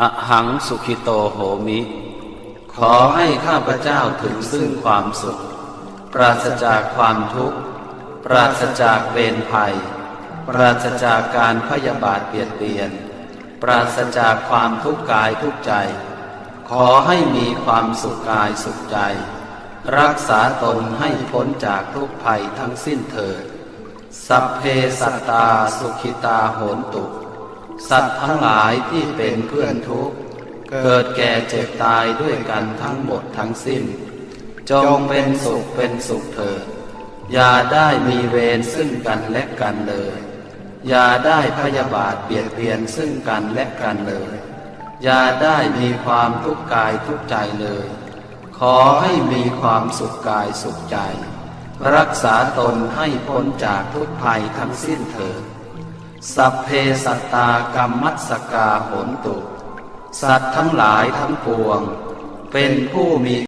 อหังสุขิโตโหมิ ขอให้ข้าพเจ้าถึงซึ่งความสุขปราศจากความทุกข์ปราศจากเวรภัยปราศจากการพยาบาทเบียดเบียนปราศจากความทุกข์กายทุกข์ใจขอให้มีความสุขกายสุขใจรักษาตนให้พ้นจากทุกภัยทั้งสิ้นเถิดสัพเพสัตตาสุขิตาโหนตุสัตว์ทั้งหลายที่เป็นเพื่อนทุกข์เกิดแก่เจ็บตายด้วยกันทั้งหมดทั้งสิ้นจงเป็นสุขเถิดอย่าได้มีเวรซึ่งกันและกันเลยอย่าได้พยาบาทเบียดเบียนซึ่งกันและกันเลยอย่าได้มีความทุกข์กายทุกข์ใจเลยขอให้มีความสุขกายสุขใจรักษาตนให้พ้นจากทุกภัยทั้งสิ้นเถิดสัพเพสัตตากัมมัสสกาโหนตุสัตว์ทั้งหลายทั้งปวงเป็นผู้มี